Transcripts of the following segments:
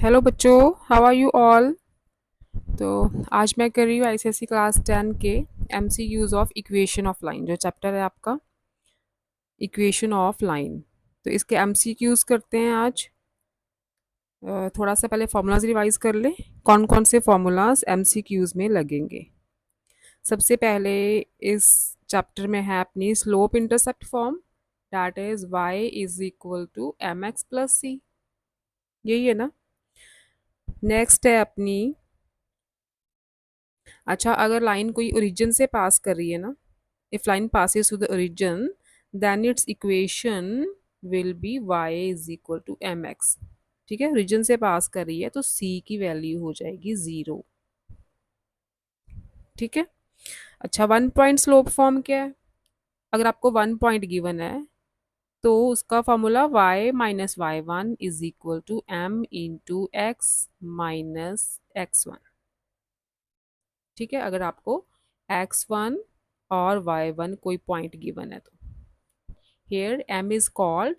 Hello बच्चों, how are you all. तो आज मैं कर रही हूँ आईसीएसई क्लास 10 के MCQs of equation of line, जो चैप्टर है आपका इक्वेशन ऑफ लाइन। तो इसके एमसीक्यूज करते हैं आज। थोड़ा सा पहले फार्मूलाज रिवाइज कर ले, कौन कौन से फार्मूलाज एमसीक्यूज में लगेंगे। सबसे पहले इस चैप्टर में है अपनी slope intercept form, that is y is equal to m x plus c. यही है ना। नेक्स्ट है अपनी, अच्छा अगर लाइन कोई ओरिजिन से पास कर रही है ना, if line passes through the origin then its equation will be y is equal to mx। ठीक है, ओरिजिन से पास कर रही है तो c की वैल्यू हो जाएगी 0। ठीक है। अच्छा, वन पॉइंट स्लोप फॉर्म क्या है। अगर आपको वन पॉइंट गिवन है तो उसका formula y minus y one is equal to m into x minus x one. ठीक है, अगर आपको x1 और y1 कोई पॉइंट गिवन है तो here m is called,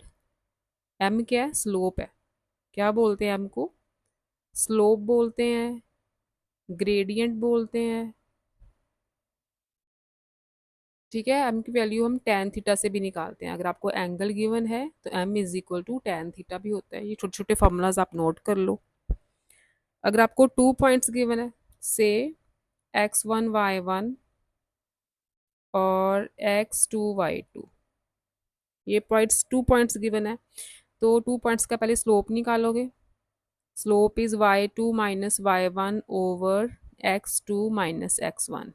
m क्या है, स्लोप है। क्या बोलते हैं m को, स्लोप बोलते हैं, ग्रेडियंट बोलते हैं। ठीक है, m की वैल्यू हम tan थीटा से भी निकालते हैं। अगर आपको एंगल गिवन है तो m is equal to tan theta भी होता है। ये छोटे छोटे फॉर्मूलाज आप नोट कर लो। अगर आपको टू पॉइंट्स गिवन है, से x1 y1 और x2 y2, ये पॉइंट्स टू पॉइंट्स गिवन है, तो टू पॉइंट्स का पहले स्लोप निकालोगे। Slope is y2 minus y one over x2 minus x1।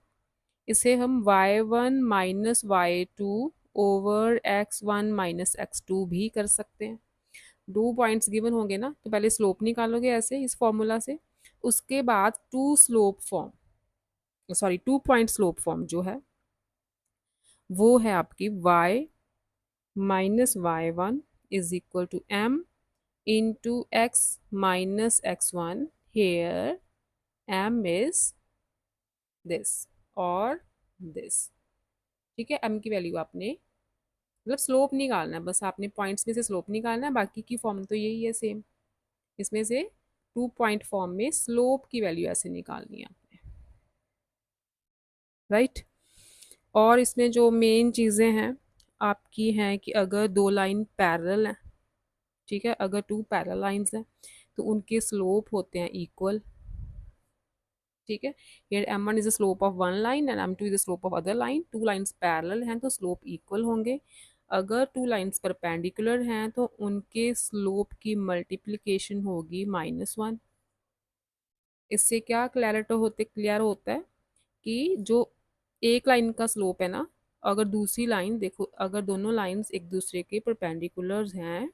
इसे हम y1 minus y two over x1 minus x2 भी कर सकते हैं। दो पॉइंट्स गिवन होंगे ना, तो पहले स्लोप निकालोगे ऐसे इस फॉर्मूला से। उसके बाद two slope form, sorry two point slope form जो है वो है आपकी y minus y one is equal to m into x minus x1, here m is this और this। ठीक है, m की वैल्यू आपने, मतलब स्लोप निकालना है, बस आपने पॉइंट्स में से स्लोप निकालना है, बाकी की फॉर्म तो यही है सेम। इसमें से टू पॉइंट फॉर्म में स्लोप की वैल्यू ऐसे निकालनी है आपने, राइट। और इसमें जो मेन चीज़ें हैं आपकी हैं कि अगर दो लाइन पैरेलल हैं, ठीक है, अगर टू पैरेलल लाइंस हैं तो उनके स्लोप होते हैं इक्वल। ठीक है, here m1 is the slope of one line and m2 is the slope of other line। Two lines parallel हैं तो स्लोप इक्वल होंगे। अगर टू लाइंस परपेंडिकुलर हैं तो उनके स्लोप की मल्टीप्लिकेशन होगी -1। इससे क्या क्लियर होता है कि जो एक लाइन का स्लोप है ना, अगर दूसरी लाइन देखो, अगर दोनों लाइंस एक दूसरे के परपेंडिकुलर हैं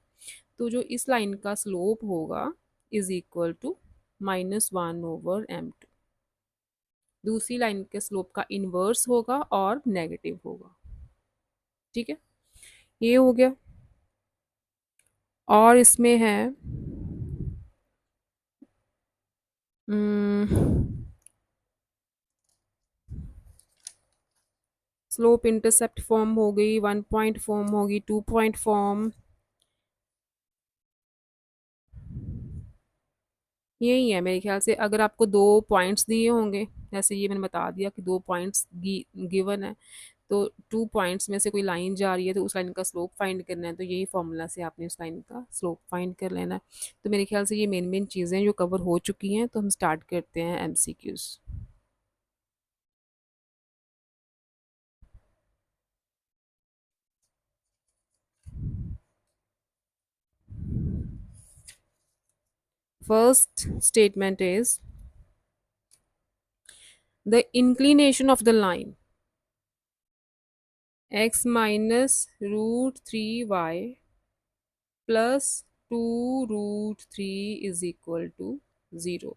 तो जो इस लाइन का स्लोप होगा is equal to -1 over m2। दूसरी लाइन के स्लोप का इन्वर्स होगा और नेगेटिव होगा। ठीक है, ये हो गया। और इसमें है स्लोप इंटरसेप्ट फॉर्म हो गई, वन पॉइंट फॉर्म होगी, टू पॉइंट फॉर्म। यही है मेरे ख्याल से। अगर आपको दो पॉइंट्स दिए होंगे, जैसे ये मैंने बता दिया कि दो पॉइंट्स गिवन है, तो टू पॉइंट्स में से कोई लाइन जा रही है तो उस लाइन का स्लोप फाइंड करना है, तो यही फॉर्मूला से आपने उस लाइन का स्लोप फाइंड कर लेना है। तो मेरे ख्याल से ये मेन मेन चीज़ें जो कवर हो चुकी हैं, तो हम स्टार्ट करते हैं MCQs. First statement is the inclination of the line x minus root three वाई plus two root three is equal to zero.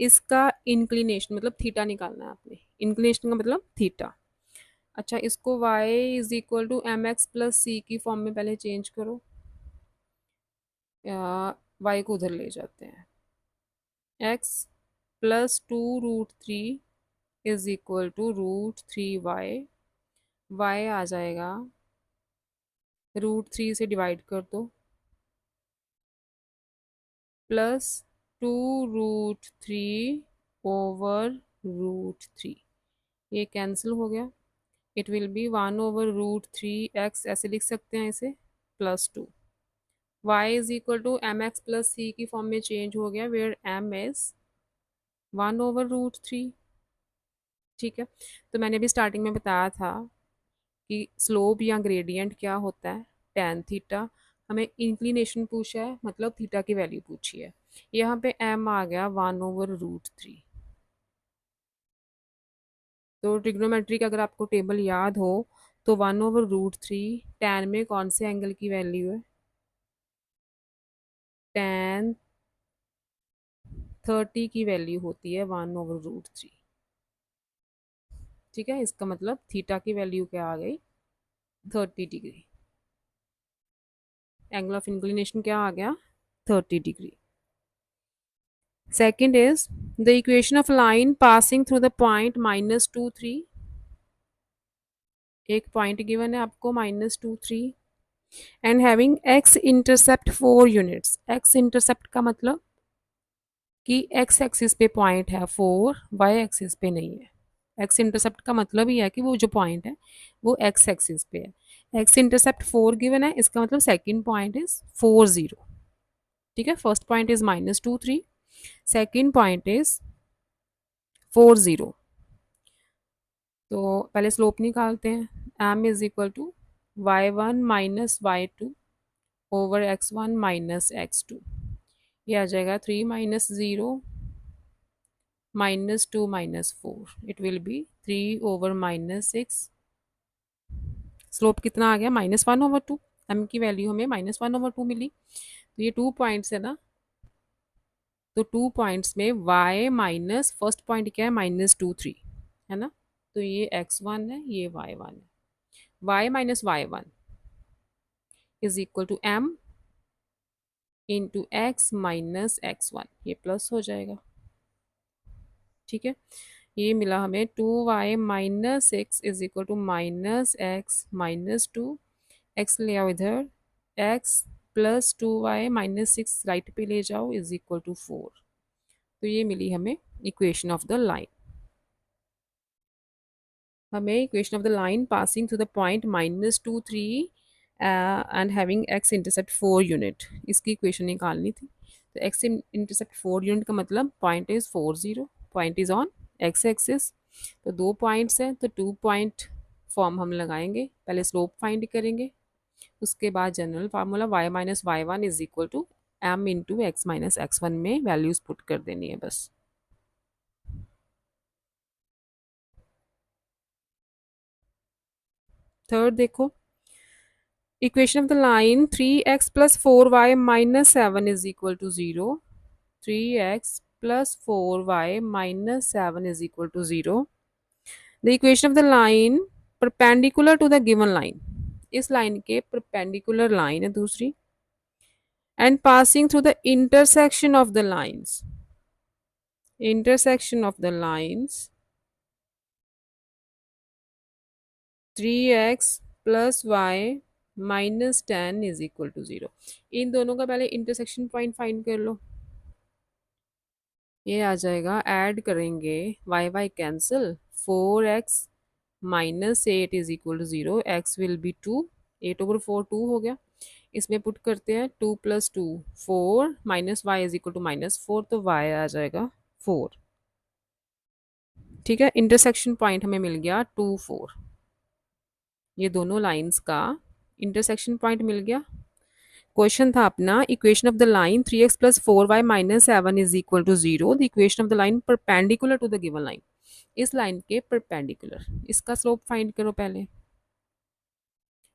इसका इंक्लिनेशन मतलब थीटा निकालना है आपने। इंक्लिनेशन का मतलब थीटा। अच्छा, इसको y is equal to m x plus c की फॉर्म में पहले चेंज करो, या y को उधर ले जाते हैं। x plus two root three is equal to root three y. Y आ जाएगा, रूट थ्री से डिवाइड कर दो, प्लस 2√3/√3, ये कैंसिल हो गया। इट विल बी 1/√3x, ऐसे लिख सकते हैं इसे, +2। y is equal to mx+c की फॉर्म में चेंज हो गया, वेयर m इज 1/√3। ठीक है, तो मैंने भी स्टार्टिंग में बताया था कि स्लोप या ग्रेडियंट क्या होता है, tan थीटा। हमें इंक्लिनेशन पूछा है, मतलब थीटा की वैल्यू पूछी है। यहाँ पे m आ गया 1/√3। तो ट्रिग्नोमेट्री का अगर आपको टेबल याद हो तो 1/√3 tan में कौन से एंगल की वैल्यू है, tan 30 की वैल्यू होती है 1/√3। ठीक है, इसका मतलब थीटा की वैल्यू क्या आ गई, 30 डिग्री। एंगल ऑफ इंक्लिनेशन क्या आ गया, 30 degree. Second is the equation of line passing through the point -2, 3। एक पॉइंट गिवन है आपको -2, 3 and having x intercept 4 units. X intercept का मतलब कि एक्स एक्सिस पे पॉइंट है 4, वाई एक्सिस पे नहीं है। एक्स इंटरसेप्ट का मतलब ही है कि वो जो पॉइंट है वो एक्स एक्सिस पे है। एक्स इंटरसेप्ट 4 गिवन है, इसका मतलब सेकंड पॉइंट इज 4, 0। ठीक है, first point is -2, 3, second point is 4, 0। तो पहले स्लोप निकालते हैं। m is equal to y1 - y2/x1 - x2। ये आ जाएगा 3 - 0 -2 -4, इट विल बी 3/-6। स्लोप कितना आ गया, -1/2। m की वैल्यू हमें -1/2 मिली। तो ये 2 पॉइंट्स है ना, तो 2 पॉइंट्स में y माइनस फर्स्ट पॉइंट क्या है, -2, 3 है ना, तो ये x1 है, ये y1 है। y - y1 is equal to m into x minus x1, ये प्लस हो जाएगा। ठीक है, ये मिला हमें 2y - 6 is equal to -x - 2। x ले आओ इधर, x प्लस 2y - 6 राइट पे ले जाओ इज इक्वल टू 4। तो ये मिली हमें इक्वेशन ऑफ द लाइन। हमें equation of the line passing through the point -2, 3 and having x intercept 4 unit, इसकी इक्वेशन निकालनी थी। तो x इंटरसेप्ट 4 यूनिट का मतलब point is 4, 0, point is on x axis. तो 2 पॉइंट्स हैं, तो 2 पॉइंट फॉर्म हम लगाएंगे। पहले स्लोप फाइंड करेंगे, उसके बाद general formula y - y1 is equal to m into x - x1 में वैल्यूज पुट कर देनी है बस। थर्ड देखो, equation of the line 3x + 4y - 7 is equal to 0। 3x + 4y - 7 is equal to 0। The equation of the line perpendicular to the given line, इस line के perpendicular line है दूसरी, and passing through the intersection of the lines, intersection of the lines 3x + y - 10 is equal to 0। इन दोनों का पहले intersection point find कर लो। ये आ जाएगा, ऐड करेंगे y y cancel, 4x - 8 is equal to 0, x will be 2, 8/4 2 हो गया। इसमें पुट करते हैं 2 + 2 4 -y इज इक्वल टू -4, तो y आ जाएगा 4। ठीक है, इंटरसेक्शन पॉइंट हमें मिल गया 2, 4। ये दोनों लाइंस का इंटरसेक्शन पॉइंट मिल गया। क्वेश्चन था अपना, equation of the line 3x + 4y - 7 is equal to 0, the equation of the line perpendicular to the given line, इस लाइन के परपेंडिकुलर, इसका स्लोप फाइंड करो पहले।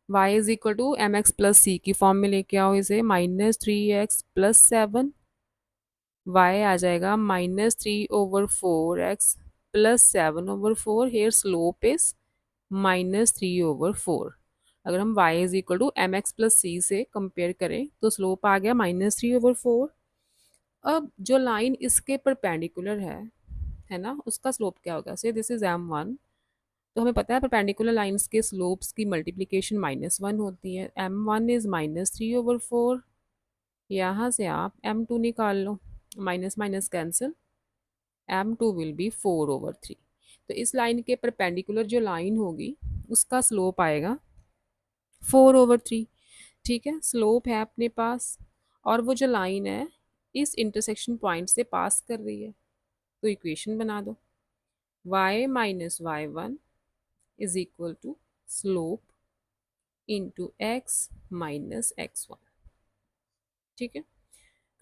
y is equal to mx + c की form में लेके आओ इसे, -3x + 7, y आ जाएगा -3/4x + 7/4, हेयर स्लोप इज -3/4। अगर हम y is equal to mx + c से कंपेयर करें तो स्लोप आ गया -3/4। अब जो लाइन इसके परपेंडिकुलर है ना, उसका स्लोप क्या होगा, से दिस इज m1। तो हमें पता है परपेंडिकुलर लाइंस के स्लोप्स की मल्टीप्लिकेशन -1 होती है, m1 इज -3/4। यहाँ से आप m2 निकाल लो, minus minus cancel, m2 will be 4/3। तो इस लाइन के परपेंडिकुलर जो लाइन होगी उसका स्लोप आएगा 4/3। ठीक है, स्लोप है अपने पास, और वो जो लाइन है इस इंटरसेक्शन पॉइंट से पास कर रही है। तो इक्वेशन बना दो, y minus y1 is equal to slope into x minus x1। ठीक है,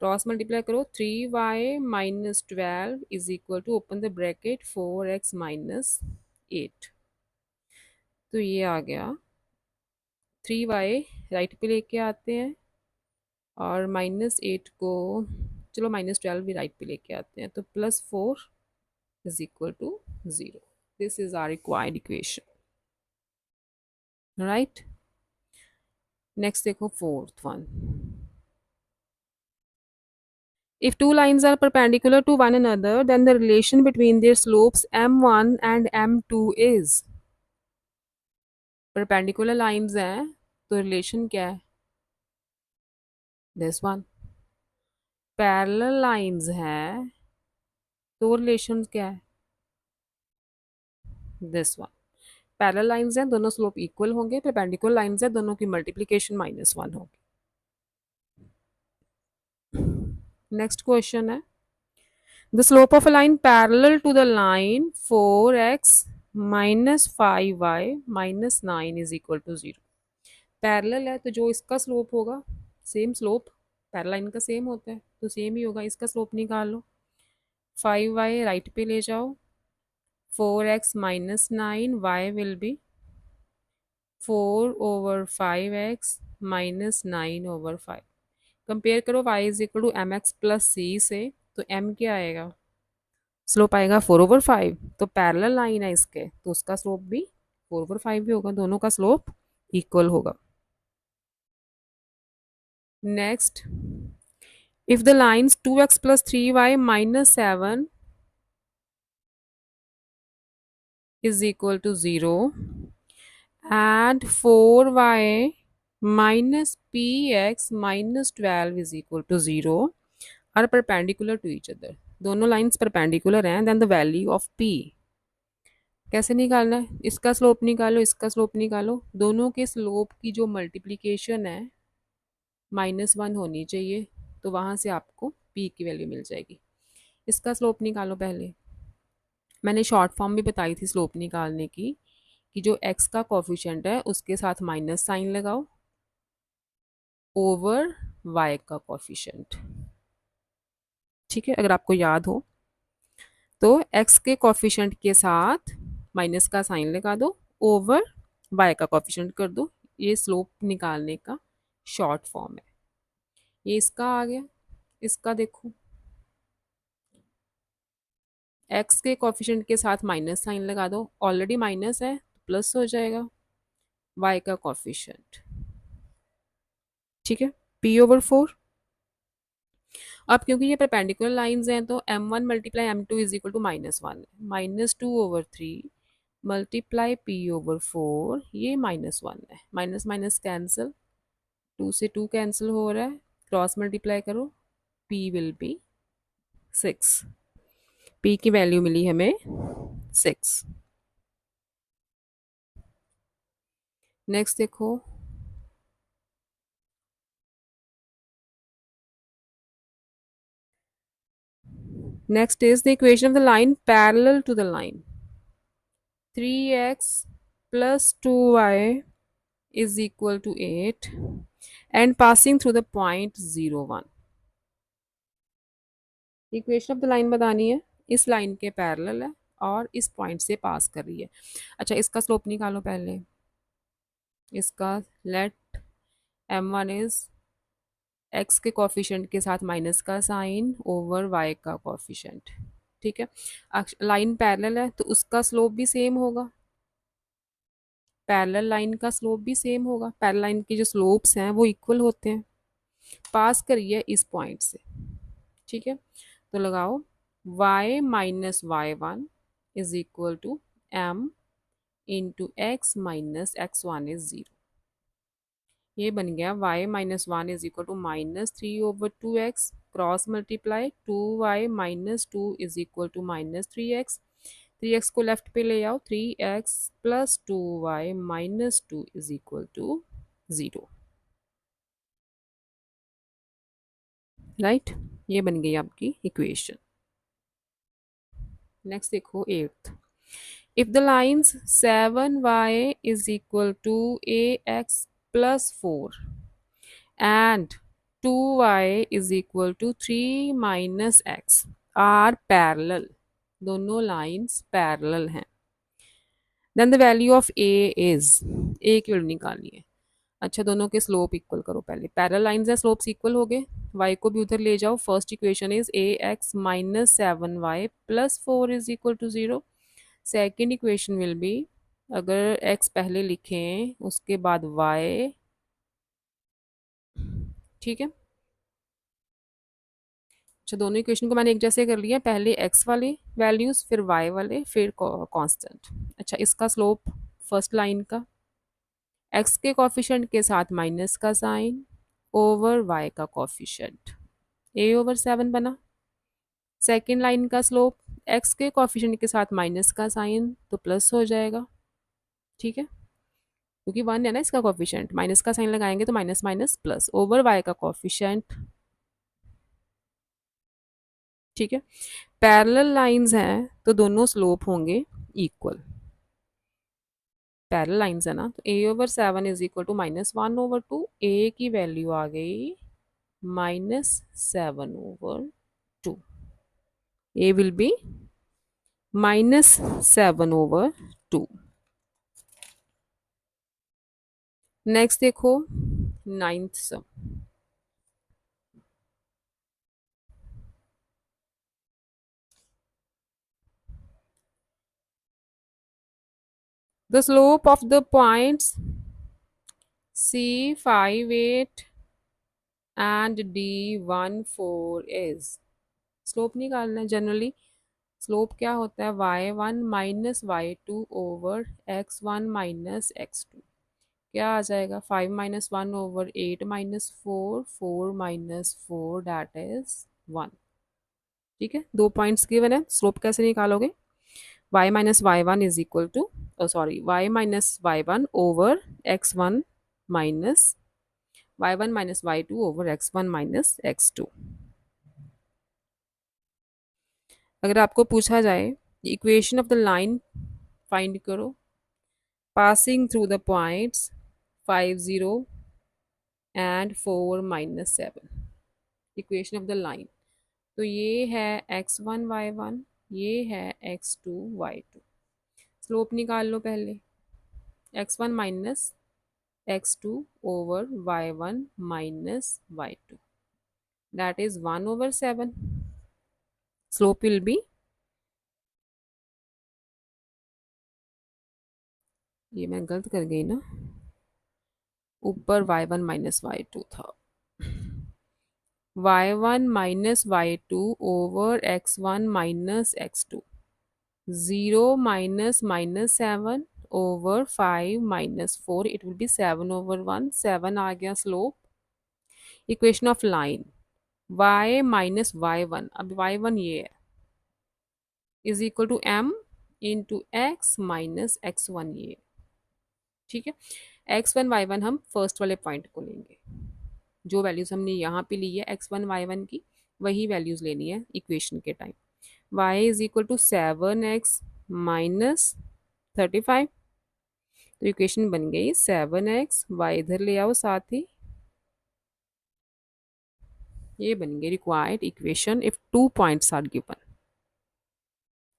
क्रॉस मल्टीप्लाई करो, 3y minus 12 is equal to open the bracket 4x minus 8। तो ये आ गया 3y, राइट पे लेके आते हैं, और -8 को, चलो -12 भी राइट पे लेके आते हैं, तो +4 is equal to 0। This is our required equation, right. Next देखो fourth one, if two lines are perpendicular to one another then the relation between their slopes m1 and m2 is, perpendicular lines हैं तो relation क्या है, this one. Parallel lines हैं तो relation क्या है, this one. Parallel lines हैं, दोनों स्लोप इक्वल होंगे, परपेंडिकुलर लाइंस हैं, दोनों की मल्टीप्लिकेशन -1 होगी। नेक्स्ट क्वेश्चन है, the slope of a line parallel to the line 4x minus 5y minus 9 is equal to 0। Parallel है तो जो इसका स्लोप होगा, सेम स्लोप पैरेलल लाइन का सेम होता है तो सेम ही होगा, इसका स्लोप निकाल लो। 5y राइट पे ले जाओ, 4x minus 9, y will be 4/5x minus 9/5। Compare करो y is equal to m x plus c से, तो m क्या आएगा, स्लोप आएगा 4/5। तो पैरेलल लाइन है इसके तो उसका स्लोप भी 4/5 भी होगा, दोनों का स्लोप इक्वल होगा। Next, if the lines 2x plus 3y minus 7 is equal to 0 and 4y minus px minus 12 is equal to 0 are perpendicular to each other, दोनों लाइंस परपेंडिकुलर हैं, then the value of p कैसे निकालना है, इसका slope निकालो, इसका slope निकालो, दोनों के स्लोप की जो मल्टीप्लिकेशन है -1 होनी चाहिए, तो वहाँ से आपको p की वैल्यू मिल जाएगी। इसका स्लोप निकालो पहले, मैंने शॉर्ट फॉर्म भी बताई थी स्लोप निकालने की, कि जो x का कोफिशिएंट है उसके साथ माइनस साइन लगाओ ओवर y का कोफिशिएंट। ठीक है, अगर आपको याद हो तो x के कोफिशिएंट के साथ माइनस का साइन लगा दो, ओवर y का कोफिशिएंट कर दो। ये स्लोप निकालने का शॉर्ट फॉर्म है। ये इसका आ गया, इसका देखो, x के कोफिशिएंट के साथ माइनस साइन लगा दो, ऑलरेडी माइनस है तो प्लस हो जाएगा, y का कोफिशिएंट। ठीक है, p/4। अब क्योंकि ये परपेंडिकुलर लाइंस हैं तो m1 multiply m2 is equal to -1 है, -2/3 मल्टीप्लाई p/4, ये -1 है, माइनस माइनस कैंसिल, 2 से 2 कैंसिल हो रहा है, क्रॉस मल्टीप्लाई करो, p विल बी 6। p की वैल्यू मिली हमें 6। नेक्स्ट देखो, next is the equation of the line parallel to the line 3x plus 2y is equal to 8 and passing through the point 0 1। Equation of the line बतानी है, इस line के parallel है और इस पॉइंट से पास कर रही है। अच्छा, इसका स्लोप निकालो पहले, इसका लेट m1 इज x के कोफिशिएंट के साथ माइनस का साइन ओवर y का कोफिशिएंट। ठीक है, लाइन पैरेलल है तो उसका स्लोप भी सेम होगा, पैरेलल लाइन का स्लोप भी सेम होगा, पैरेलल लाइन के जो स्लोप्स हैं वो इक्वल होते हैं, पास करिए इस पॉइंट से। ठीक है, तो लगाओ y minus y1 is equal to m into x minus x1 is 0। ये बन गया y minus 1 is equal to -3/2x, cross multiply 2y minus 2 is equal to minus 3x, 3x को लेफ्ट पे ले आओ, 3x plus 2y minus 2 is equal to 0, right. ये बन गई आपकी इक्वेशन। नेक्स्ट देखो 8th, if the lines 7y is equal to ax plus 4 and 2y is equal to 3 minus x are parallel, दोनों लाइंस पैरेलल हैं, then the value of a is, a की value निकालनी है। अच्छा, दोनों के slope equal करो, पहले पैरेलल लाइंस है, स्लोप्स इक्वल हो गए, y को भी उधर ले जाओ। First equation is ax minus 7y plus 4 is equal to 0। Second equation will be, अगर x पहले लिखें उसके बाद y, ठीक है। अच्छा, दोनों इक्वेशन को मैंने एक जैसे कर लिया, पहले x वाले वैल्यूज, फिर y वाले, फिर कांस्टेंट। अच्छा, इसका स्लोप फर्स्ट लाइन का x के कॉफिशेंट के साथ माइनस का साइन ओवर y का कॉफिशेंट, a ओवर 7 बना। सेकेंड लाइन का स्लोप x के कॉफिशेंट के साथ माइनस का साइन तो प्लस हो जाएगा, ठीक है, क्योंकि 1 है ना इसका कॉफिशेंट, माइनस का साइन लगाएंगे तो minus minus plus over y का कॉफिशेंट, ठीक है। पैरेलल लाइंस हैं तो दोनों स्लोप होंगे इक्वल, पैरेलल लाइंस है ना, तो a over 7 is equal to minus 1 over 2, a की वैल्यू आ गई minus 7 over 2, a will be minus 7 over 2। Next देखो 9th सम, the slope of the points c 5 8 and d 1 4 is, slope निकालना है। जनरली स्लोप क्या होता है, y1 minus y2 over x1 minus x2, क्या आ जाएगा 5 minus 1 over 8 minus 4, 4 minus 4 that is 1, ठीक है। दो पॉइंट्स गिवन है, स्लोप कैसे निकालोगे, y minus y1 is equal to, sorry, y minus y1 over x1 minus y1 minus y2 over x1 minus x2। अगर आपको पूछा जाए equation of the line find करो passing through the points 5 0 and 4 minus 7, equation of the line, तो ये है x1 y1, ये है x2 y2। स्लोप निकाल लो पहले, x1 minus x2 over y1 minus y2, that is 1 over 7। Slope will be, ये मैं गलत कर गई ना, ऊपर y1 माइनस y2 था, y1 minus y2 over x1 minus x2, 0 minus minus 7 over 5 minus 4, it will be 7 over 1, 7 आ गया slope. Equation of line y minus y1, अब y1 ये है, is equal to m into x minus x1 ये, ठीक है। x1 y1 हम first वाले पॉइंट को लेंगे, जो वैल्यूज हमने यहाँ पे ली है x1 y1 की, वही वैल्यूज लेनी है इक्वेशन के time. y is equal to 7x minus 35, तो इक्वेशन बन गई 7x, y इधर ले आओ साथ ही, ये बन गई required equation if 2 points are given,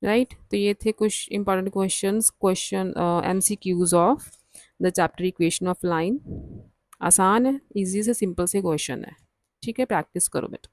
right. तो ये थे कुछ important question MCQs of the chapter equation of line. आसान है, इजी से सिंपल से क्वेश्चन है, ठीक है, प्रैक्टिस करो बेटा।